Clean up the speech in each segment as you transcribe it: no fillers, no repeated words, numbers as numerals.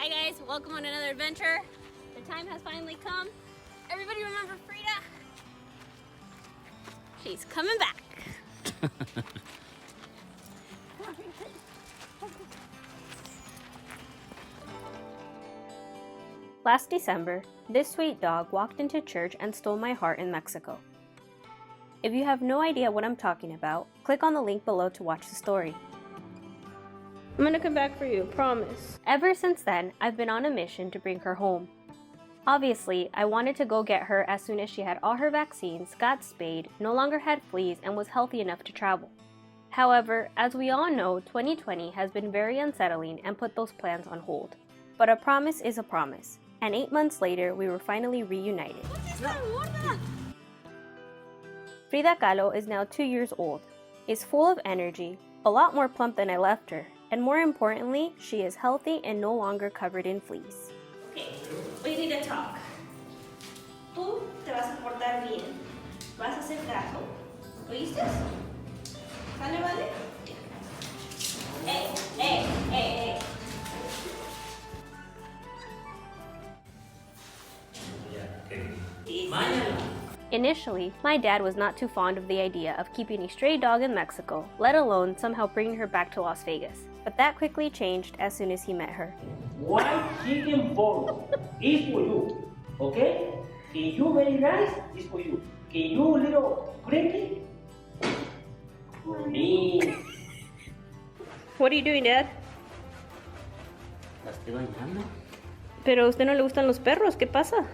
Hi guys, welcome on another adventure. The time has finally come. Everybody remember Frida? She's coming back. Last December, this sweet dog walked into church and stole my heart in Mexico. If you have no idea what I'm talking about, click on the link below to watch the story. I'm gonna come back for you, promise. Ever since then, I've been on a mission to bring her home. Obviously, I wanted to go get her as soon as she had all her vaccines, got spayed, no longer had fleas, and was healthy enough to travel. However, as we all know, 2020 has been very unsettling and put those plans on hold. But a promise is a promise, and 8 months later, we were finally reunited. Frida Kahlo is now 2 years old, is full of energy, a lot more plump than I left her, and more importantly, she is healthy and no longer covered in fleas. Okay, we need to talk. Tú te vas a portar bien. Vas a hacer caso. ¿Oíste? ¿Sale, vale? Hey. Initially, my dad was not too fond of the idea of keeping a stray dog in Mexico, let alone somehow bringing her back to Las Vegas. But that quickly changed as soon as he met her. White chicken ball is for you, okay? Can you very nice is for you. Can you little cranky? For me. What are you doing, Dad? La estoy bañando. Pero a usted no le gustan los perros, ¿qué pasa?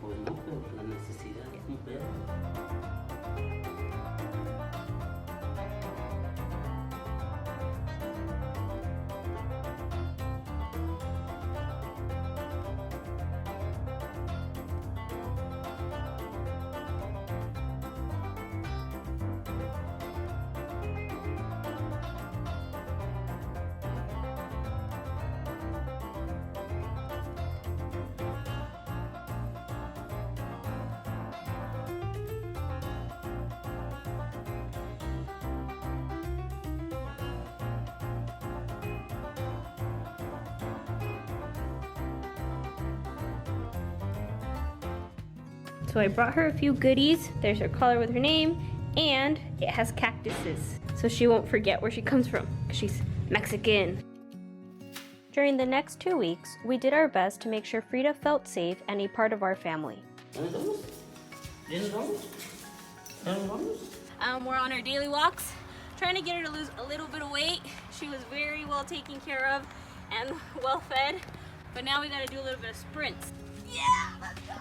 Pues no, pero la necesidad es un perro. So I brought her a few goodies. There's her collar with her name, and it has cactuses, so she won't forget where she comes from, because she's Mexican. During the next 2 weeks, we did our best to make sure Frida felt safe and a part of our family. We're on our daily walks, trying to get her to lose a little bit of weight. She was very well taken care of and well fed, but now we gotta do a little bit of sprints. Yeah, let's go!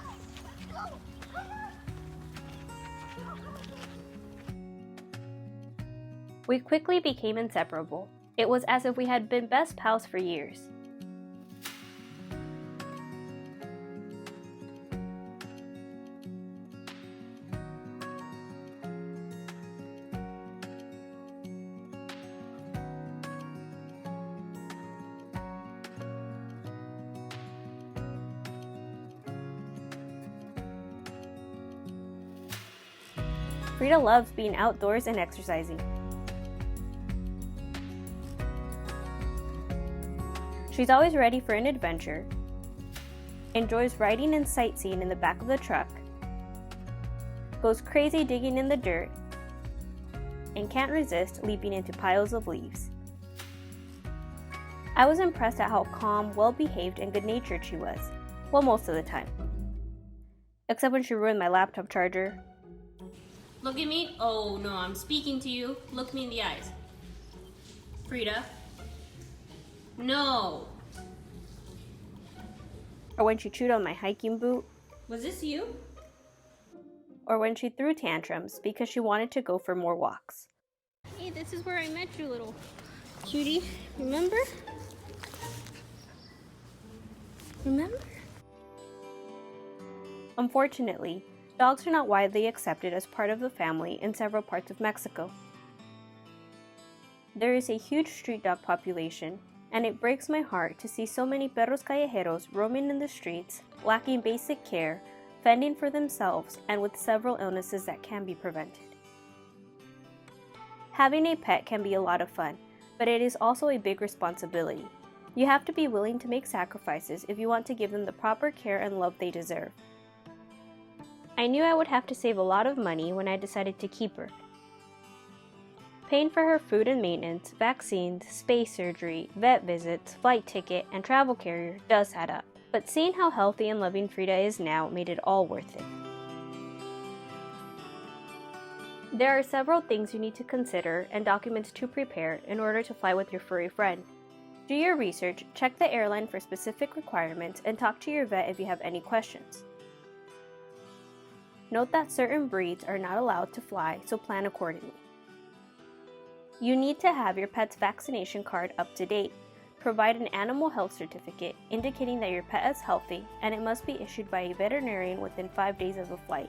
We quickly became inseparable. It was as if we had been best pals for years. Frida loves being outdoors and exercising. She's always ready for an adventure, enjoys riding and sightseeing in the back of the truck, goes crazy digging in the dirt, and can't resist leaping into piles of leaves. I was impressed at how calm, well-behaved, and good-natured she was. Well, most of the time. Except when she ruined my laptop charger. Look at me. Oh no, I'm speaking to you. Look me in the eyes. Frida. No. Or when she chewed on my hiking boot. Was this you? Or when she threw tantrums because she wanted to go for more walks. Hey, this is where I met you, little cutie. Remember? Remember? Unfortunately, dogs are not widely accepted as part of the family in several parts of Mexico. There is a huge street dog population, and it breaks my heart to see so many perros callejeros roaming in the streets, lacking basic care, fending for themselves, and with several illnesses that can be prevented. Having a pet can be a lot of fun, but it is also a big responsibility. You have to be willing to make sacrifices if you want to give them the proper care and love they deserve. I knew I would have to save a lot of money when I decided to keep her. Paying for her food and maintenance, vaccines, space surgery, vet visits, flight ticket, and travel carrier does add up. But seeing how healthy and loving Frida is now made it all worth it. There are several things you need to consider and documents to prepare in order to fly with your furry friend. Do your research, check the airline for specific requirements, and talk to your vet if you have any questions. Note that certain breeds are not allowed to fly, so plan accordingly. You need to have your pet's vaccination card up to date. Provide an animal health certificate indicating that your pet is healthy, and it must be issued by a veterinarian within 5 days of the flight.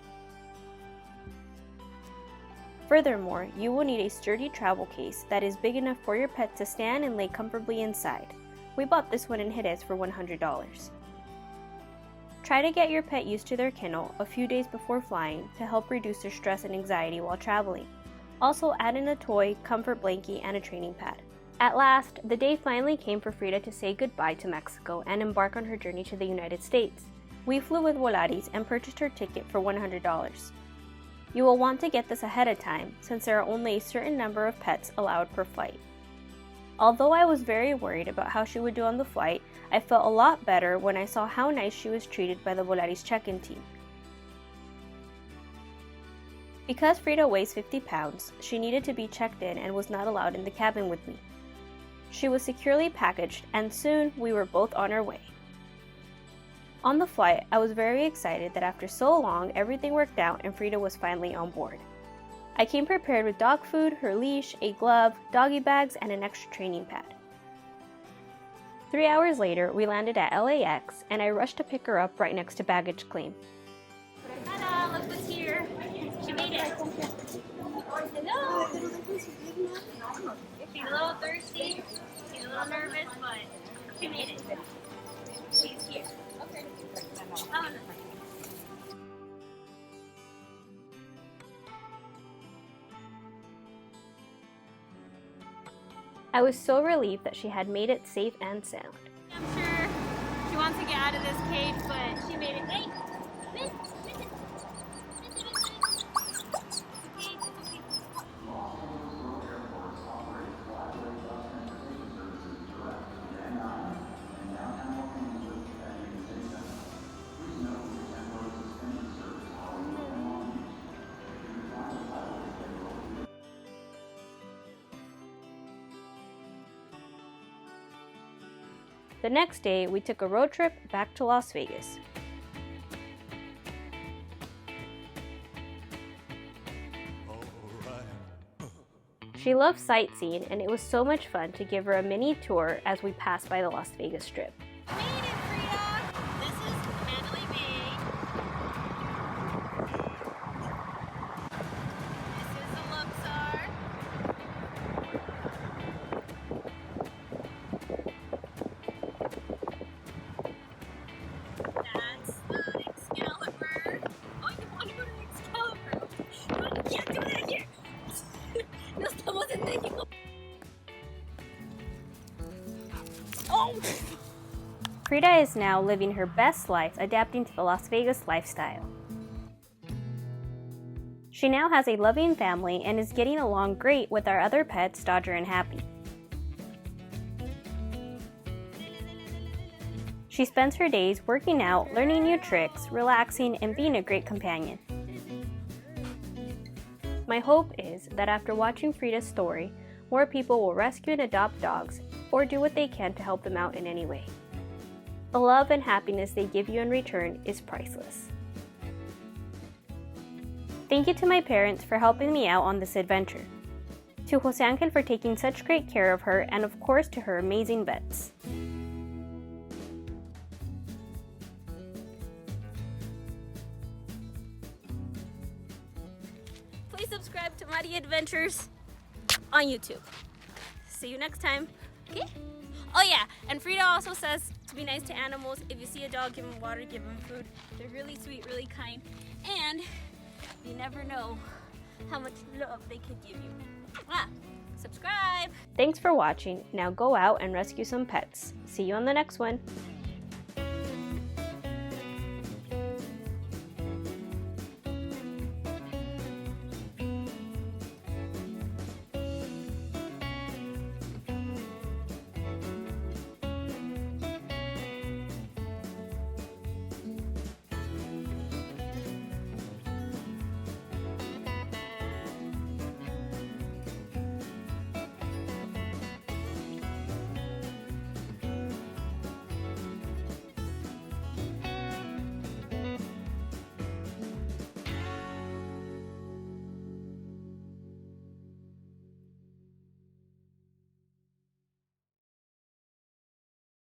Furthermore, you will need a sturdy travel case that is big enough for your pet to stand and lay comfortably inside. We bought this one in Jerez for $100. Try to get your pet used to their kennel a few days before flying to help reduce their stress and anxiety while traveling. Also add in a toy, comfort blanket, and a training pad. At last, the day finally came for Frida to say goodbye to Mexico and embark on her journey to the United States. We flew with Volaris and purchased her ticket for $100. You will want to get this ahead of time since there are only a certain number of pets allowed per flight. Although I was very worried about how she would do on the flight, I felt a lot better when I saw how nice she was treated by the Volaris check-in team. Because Frida weighs 50 pounds, she needed to be checked in and was not allowed in the cabin with me. She was securely packaged, and soon we were both on our way. On the flight, I was very excited that after so long everything worked out and Frida was finally on board. I came prepared with dog food, her leash, a glove, doggy bags, and an extra training pad. 3 hours later, we landed at LAX, and I rushed to pick her up right next to baggage claim. Ta-da! Look what's here. She made it. Hello. She's a little thirsty. She's a little nervous, but she made it. She's here. Okay. I was so relieved that she had made it safe and sound. I'm sure she wants to get out of this cage, but she made it. Hey! The next day, we took a road trip back to Las Vegas. She loved sightseeing, and it was so much fun to give her a mini tour as we passed by the Las Vegas Strip. Made it, Frida! This is Mandalay Bay. This is the Luxor. That's the Excalibur. Oh, you want to go to the Excalibur? No, you can't do that here. No estamos en México. Oh! Frida is now living her best life adapting to the Las Vegas lifestyle. She now has a loving family and is getting along great with our other pets, Dodger and Happy. She spends her days working out, learning new tricks, relaxing, and being a great companion. My hope is that after watching Frida's story, more people will rescue and adopt dogs or do what they can to help them out in any way. The love and happiness they give you in return is priceless. Thank you to my parents for helping me out on this adventure, to Jose Angel for taking such great care of her, and of course to her amazing vets. Please subscribe to Mighty Adventures on YouTube. See you next time. Okay? Oh yeah, and Frida also says to be nice to animals. If you see a dog, give them water, give them food. They're really sweet, really kind. And you never know how much love they could give you. Ah. subscribe. Thanks for watching. Now go out and rescue some pets. See you on the next one.